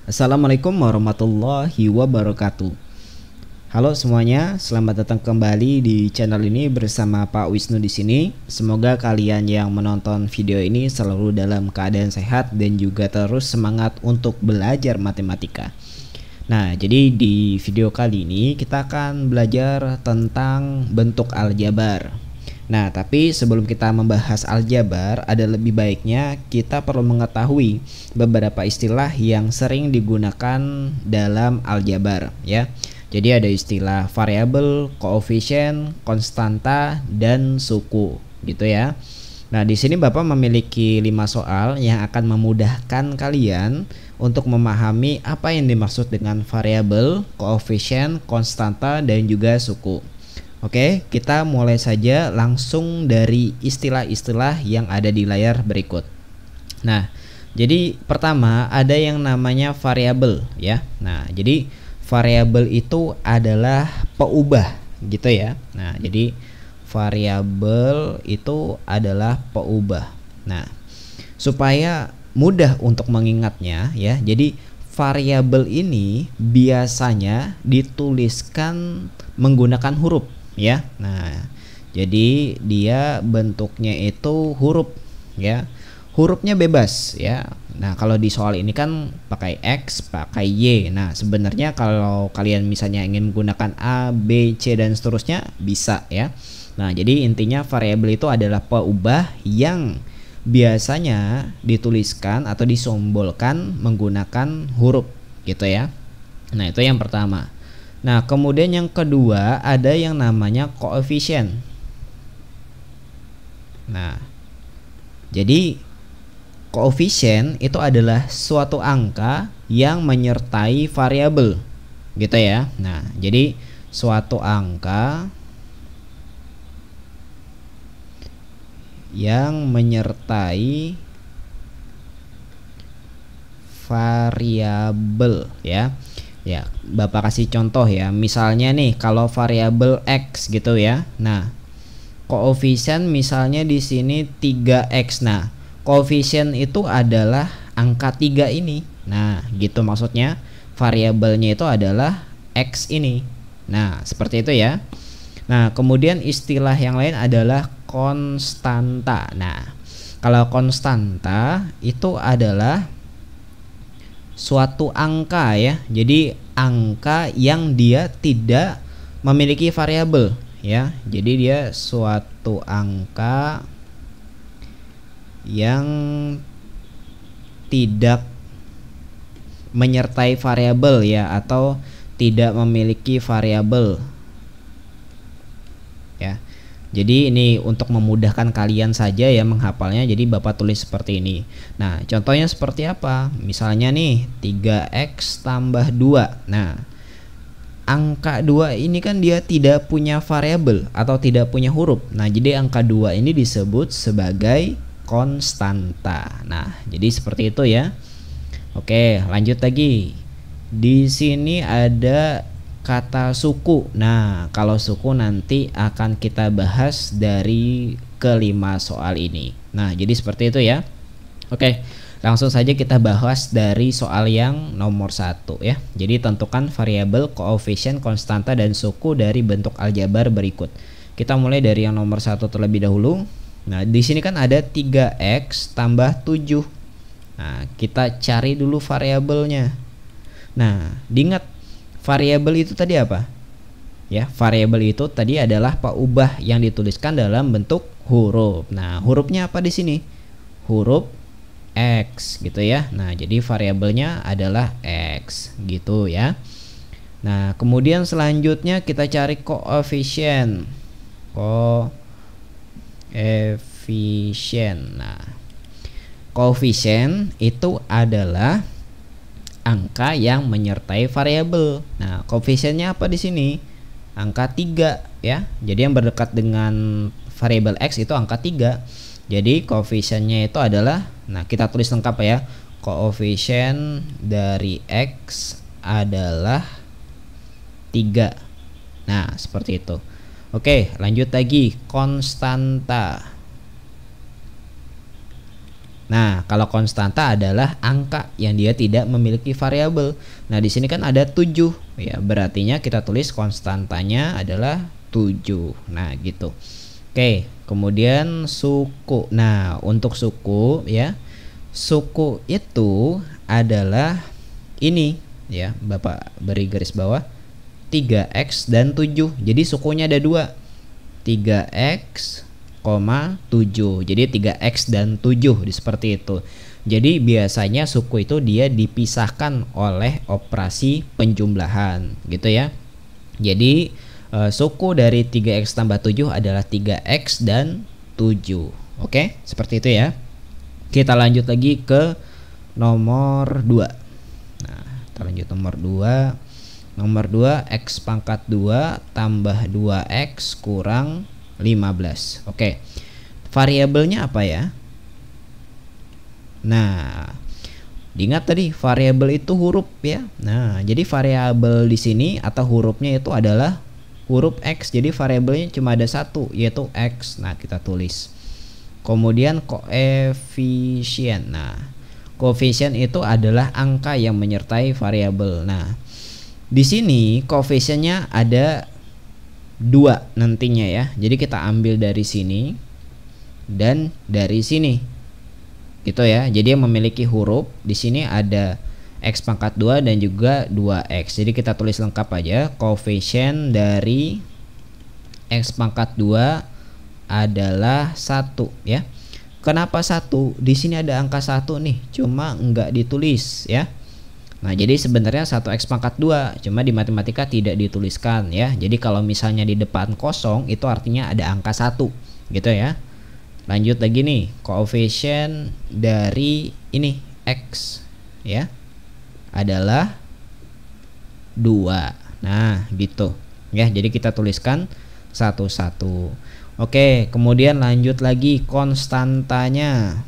Assalamualaikum warahmatullahi wabarakatuh. Halo semuanya, selamat datang kembali di channel ini bersama Pak Wisnu di sini. Semoga kalian yang menonton video ini selalu dalam keadaan sehat dan juga terus semangat untuk belajar matematika. Nah, jadi di video kali ini kita akan belajar tentang bentuk aljabar. Nah, tapi sebelum kita membahas aljabar, ada lebih baiknya kita perlu mengetahui beberapa istilah yang sering digunakan dalam aljabar, ya. Jadi ada istilah variabel, koefisien, konstanta, dan suku, gitu ya. Nah, di sini Bapak memiliki 5 soal yang akan memudahkan kalian untuk memahami apa yang dimaksud dengan variabel, koefisien, konstanta, dan juga suku. Oke, kita mulai saja langsung dari istilah-istilah yang ada di layar berikut. Nah, jadi pertama ada yang namanya variabel, ya. Nah, jadi variabel itu adalah peubah, gitu ya. Nah, jadi variabel itu adalah peubah. Nah, supaya mudah untuk mengingatnya, ya. Jadi variabel ini biasanya dituliskan menggunakan huruf, ya. Nah, jadi dia bentuknya itu huruf, ya. Hurufnya bebas, ya. Nah, kalau di soal ini kan pakai X, pakai Y. Nah, sebenarnya kalau kalian misalnya ingin menggunakan A, B, C dan seterusnya bisa, ya. Nah, jadi intinya variabel itu adalah peubah yang biasanya dituliskan atau disimbolkan menggunakan huruf, gitu ya. Nah, itu yang pertama. Nah, kemudian yang kedua ada yang namanya koefisien. Nah, jadi koefisien itu adalah suatu angka yang menyertai variabel, gitu ya. Nah, jadi suatu angka yang menyertai variabel, ya. Ya, Bapak kasih contoh ya. Misalnya nih, kalau variabel X gitu ya. Nah, koefisien misalnya di sini 3X. Nah, koefisien itu adalah angka 3 ini. Nah, gitu maksudnya. Variabelnya itu adalah X ini. Nah, seperti itu ya. Nah, kemudian istilah yang lain adalah konstanta. Nah, kalau konstanta itu adalah suatu angka, ya. Jadi angka yang dia tidak memiliki variabel, ya. Jadi dia suatu angka yang tidak menyertai variabel, ya, atau tidak memiliki variabel, ya. Jadi ini untuk memudahkan kalian saja ya menghafalnya. Jadi Bapak tulis seperti ini. Nah, contohnya seperti apa? Misalnya nih 3X tambah 2. Nah, angka 2 ini kan dia tidak punya variabel atau tidak punya huruf. Nah, jadi angka 2 ini disebut sebagai konstanta. Nah, jadi seperti itu ya. Oke, lanjut lagi. Di sini ada kata suku. Nah, kalau suku nanti akan kita bahas dari kelima soal ini. Nah, jadi seperti itu ya. Oke, langsung saja kita bahas dari soal yang nomor 1 ya. Jadi tentukan variabel, koefisien, konstanta, dan suku dari bentuk aljabar berikut. Kita mulai dari yang nomor 1 terlebih dahulu. Nah, di sini kan ada 3X tambah 7. Nah, kita cari dulu variabelnya. Nah, diingat variabel itu tadi apa? Ya, variabel itu tadi adalah peubah yang dituliskan dalam bentuk huruf. Nah, hurufnya apa di sini? Huruf X, gitu ya. Nah, jadi variabelnya adalah X, gitu ya. Nah, kemudian selanjutnya kita cari koefisien. Koefisien. Nah, koefisien itu adalah angka yang menyertai variabel. Nah, koefisiennya apa di sini? Angka 3 ya. Jadi yang berdekat dengan variabel X itu angka 3. Jadi koefisiennya itu adalah, nah kita tulis lengkap ya. Koefisien dari X adalah 3. Nah, seperti itu. Oke, lanjut lagi. Konstanta. Nah, kalau konstanta adalah angka yang dia tidak memiliki variabel. Nah, di sini kan ada 7 ya, berartinya kita tulis konstantanya adalah 7. Nah, gitu. Oke, kemudian suku. Nah, untuk suku ya, suku itu adalah ini ya, Bapak beri garis bawah 3x dan 7. Jadi sukunya ada 2. 3x, 7. Jadi 3x dan 7 seperti itu. Jadi biasanya suku itu dia dipisahkan oleh operasi penjumlahan gitu ya. Jadi suku dari 3x tambah 7 adalah 3x dan 7. Oke, seperti itu ya. Kita lanjut lagi ke nomor 2. Nah, kita lanjut nomor 2. Nomor 2, x pangkat 2 tambah 2x kurang 15. Oke. Variabelnya apa ya? Nah, diingat tadi variabel itu huruf ya. Nah, jadi variabel di sini atau hurufnya itu adalah huruf x. Jadi variabelnya cuma ada satu, yaitu x. Nah, kita tulis. Kemudian koefisien. Nah, koefisien itu adalah angka yang menyertai variabel. Nah, di sini koefisiennya ada 2 nantinya ya. Jadi kita ambil dari sini dan dari sini. Gitu ya. Jadi yang memiliki huruf di sini ada x pangkat 2 dan juga 2x. Jadi kita tulis lengkap aja. Koefisien dari x pangkat 2 adalah 1 ya. Kenapa 1? Di sini ada angka 1 nih, cuma enggak ditulis ya. Nah, jadi sebenarnya 1x pangkat 2, cuma di matematika tidak dituliskan ya. Jadi kalau misalnya di depan kosong itu artinya ada angka 1 gitu ya. Lanjut lagi nih, koefisien dari ini x ya adalah 2. Nah, gitu ya. Jadi kita tuliskan 1. Oke, kemudian lanjut lagi konstantanya.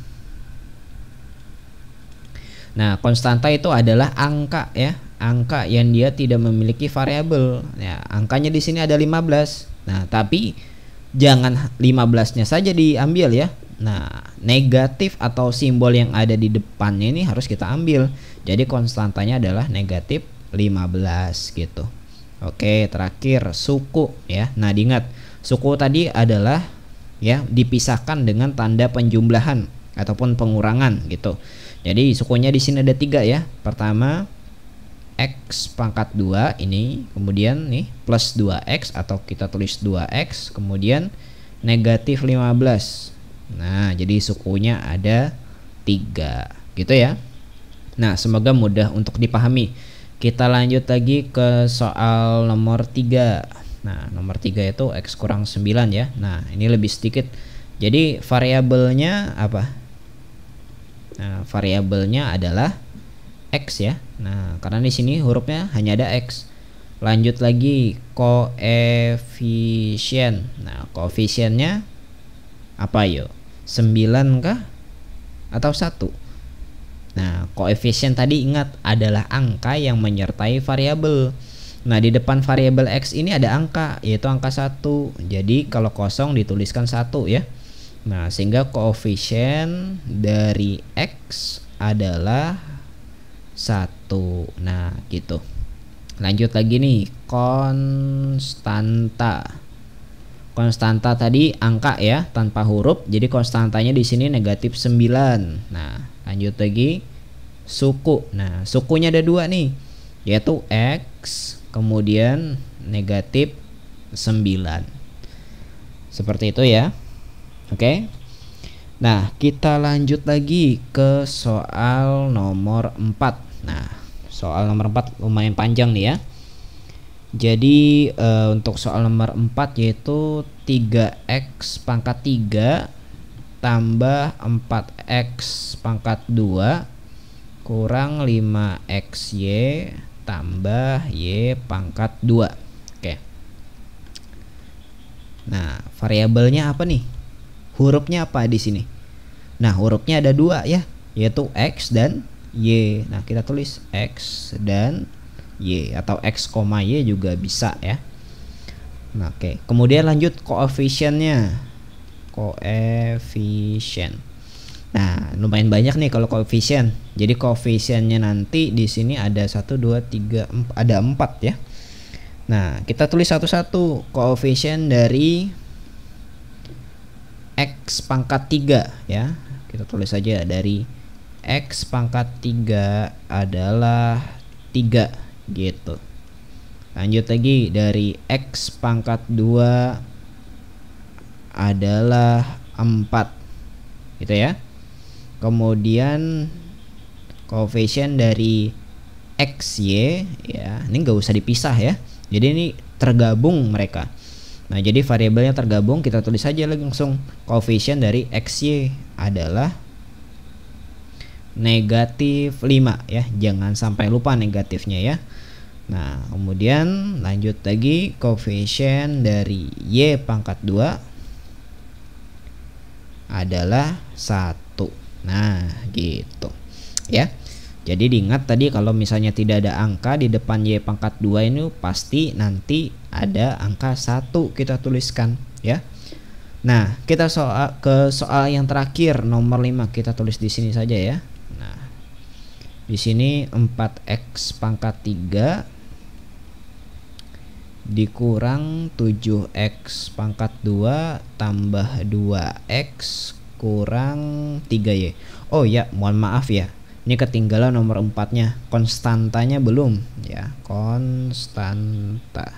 Nah, konstanta itu adalah angka ya, angka yang dia tidak memiliki variabel. Ya, angkanya di sini ada 15. Nah, tapi jangan 15-nya saja diambil ya. Nah, negatif atau simbol yang ada di depannya ini harus kita ambil. Jadi konstantanya adalah negatif 15 gitu. Oke, terakhir suku ya. Nah, diingat, suku tadi adalah ya dipisahkan dengan tanda penjumlahan ataupun pengurangan gitu. Jadi sukunya di sini ada 3 ya. Pertama x pangkat 2 ini, kemudian nih plus 2x atau kita tulis 2x, kemudian negatif 15. Nah, jadi sukunya ada 3 gitu ya. Nah, semoga mudah untuk dipahami. Kita lanjut lagi ke soal nomor 3. Nah, nomor 3 itu x kurang 9 ya. Nah, ini lebih sedikit. Jadi variabelnya apa? Nah, variabelnya adalah x ya. Nah, karena di sini hurufnya hanya ada x. Lanjut lagi koefisien. Nah, koefisiennya apa yuk? 9 kah? Atau 1? Nah, koefisien tadi ingat adalah angka yang menyertai variabel. Nah, di depan variabel x ini ada angka, yaitu angka 1. Jadi kalau kosong dituliskan 1 ya. Nah, sehingga koefisien dari x adalah 1. Nah, gitu. Lanjut lagi nih, konstanta. Konstanta tadi angka ya, tanpa huruf. Jadi konstantanya di sini negatif 9. Nah, lanjut lagi suku. Nah, sukunya ada 2 nih, yaitu x kemudian negatif 9. Seperti itu ya. Oke. Nah, kita lanjut lagi ke soal nomor 4. Nah, soal nomor 4 lumayan panjang nih ya. Jadi untuk soal nomor 4 yaitu 3x pangkat 3 tambah 4x pangkat 2 kurang 5xy tambah y pangkat 2. Oke. Nah, variabelnya apa nih? Hurufnya apa di sini? Nah, hurufnya ada 2 ya, yaitu x dan y. Nah, kita tulis x dan y atau x, y juga bisa ya. Nah, oke. Kemudian lanjut koefisiennya. Koefisien. Nah, lumayan banyak nih kalau koefisien. Jadi koefisiennya nanti di sini ada 1 2 3 4, ada 4 ya. Nah, kita tulis satu-satu. Koefisien dari X pangkat 3 ya. Kita tulis saja dari X pangkat 3 adalah 3 gitu. Lanjut lagi, dari X pangkat 2 adalah 4 gitu ya. Kemudian koefisien dari XY ya, ini nggak usah dipisah ya, jadi ini tergabung mereka. Nah, jadi variabelnya tergabung, kita tulis saja langsung koefisien dari XY adalah negatif 5 ya, jangan sampai lupa negatifnya ya. Nah, kemudian lanjut lagi, koefisien dari Y pangkat 2 adalah 1. Nah, gitu ya. Jadi diingat tadi kalau misalnya tidak ada angka di depan Y pangkat 2 ini pasti nanti ada angka 1 kita tuliskan ya. Nah, kita ke soal yang terakhir nomor 5, kita tulis di sini saja ya. Nah, di sini 4x pangkat 3 dikurang 7x pangkat 2 tambah 2x kurang 3y. Oh ya, mohon maaf ya, ini ketinggalan nomor 4-nya, konstantanya belum ya, konstanta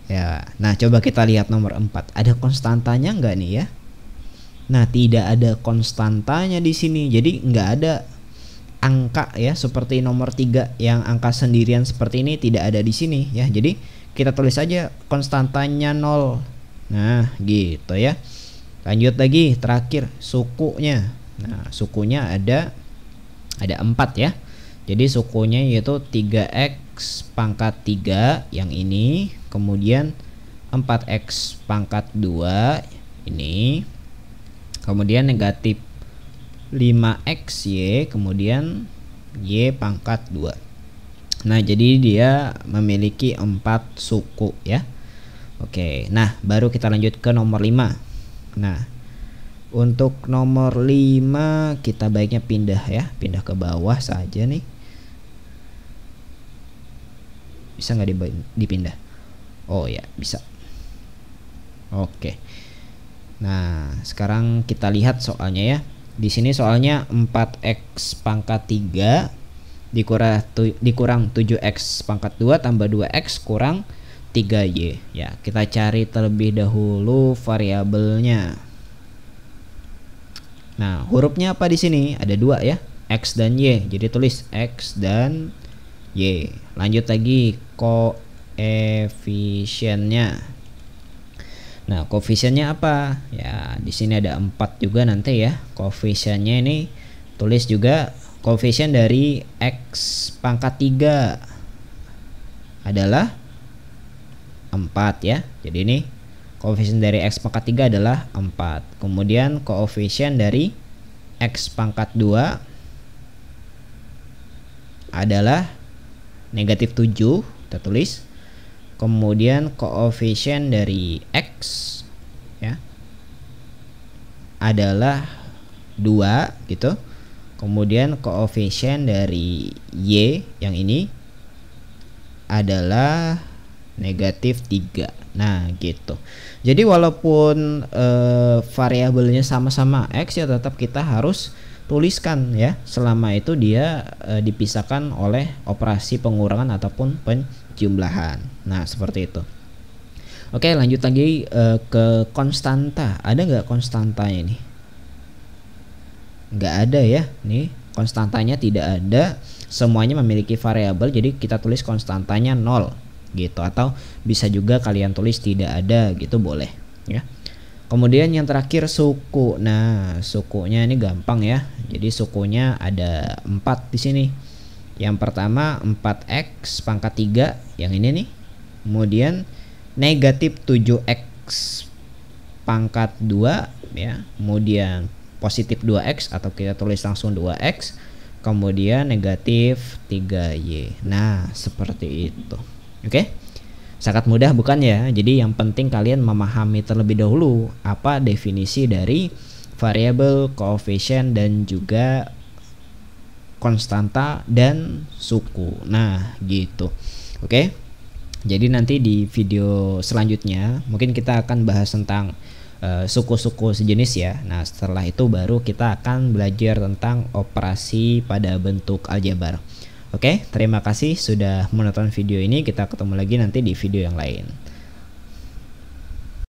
ya. Nah, coba kita lihat nomor 4, ada konstantanya enggak nih ya? Nah, tidak ada konstantanya di sini, jadi enggak ada angka ya, seperti nomor 3 yang angka sendirian seperti ini tidak ada di sini ya. Jadi kita tulis saja konstantanya 0. Nah, gitu ya. Lanjut lagi, terakhir sukunya. Nah, sukunya ada 4 ya. Jadi sukunya yaitu 3x pangkat 3 yang ini, kemudian 4x pangkat 2 ini, kemudian negatif 5xy, kemudian y pangkat 2. Nah, jadi dia memiliki 4 suku ya. Oke, nah baru kita lanjut ke nomor 5. Nah, untuk nomor 5 kita baiknya pindah ya, pindah ke bawah saja nih. Bisa nggak dipindah? Oh ya, bisa. Oke. Nah, sekarang kita lihat soalnya ya. Di sini soalnya 4x pangkat 3 dikurang 7x pangkat 2 tambah 2x kurang 3y ya. Kita cari terlebih dahulu variabelnya. Nah, hurufnya apa di sini? Ada 2 ya, x dan y. Jadi tulis x dan y. Lanjut lagi, koefisiennya. Nah, koefisiennya apa? Ya, di sini ada 4 juga nanti ya. Koefisiennya ini tulis juga koefisien dari x pangkat 3 adalah 4 ya. Jadi ini koefisien dari x pangkat 3 adalah 4. Kemudian koefisien dari x pangkat 2 adalah negatif 7, kita tulis. Kemudian koefisien dari x ya adalah 2 gitu. Kemudian koefisien dari y yang ini adalah negatif 3. Nah, gitu. Jadi walaupun variabelnya sama-sama x ya, tetap kita harus tuliskan ya, selama itu dia dipisahkan oleh operasi pengurangan ataupun penjumlahan. Nah, seperti itu. Oke, lanjut lagi ke konstanta. Ada nggak konstantanya ini? Nggak ada ya. Nih, konstantanya tidak ada. Semuanya memiliki variabel, jadi kita tulis konstantanya 0 gitu, atau bisa juga kalian tulis tidak ada gitu, boleh ya. Kemudian yang terakhir suku. Nah, sukunya ini gampang ya. Jadi sukunya ada 4 di sini. Yang pertama 4x pangkat 3 yang ini nih. Kemudian negatif 7x pangkat 2 ya. Kemudian positif 2x atau kita tulis langsung 2x. Kemudian negatif 3y. Nah, seperti itu. Oke, sangat mudah bukan ya? Jadi yang penting kalian memahami terlebih dahulu apa definisi dari variabel, koefisien, dan juga konstanta dan suku. Nah, gitu. Oke. Jadi nanti di video selanjutnya mungkin kita akan bahas tentang suku-suku sejenis ya. Nah, setelah itu baru kita akan belajar tentang operasi pada bentuk aljabar. Oke, terima kasih sudah menonton video ini. Kita ketemu lagi nanti di video yang lain.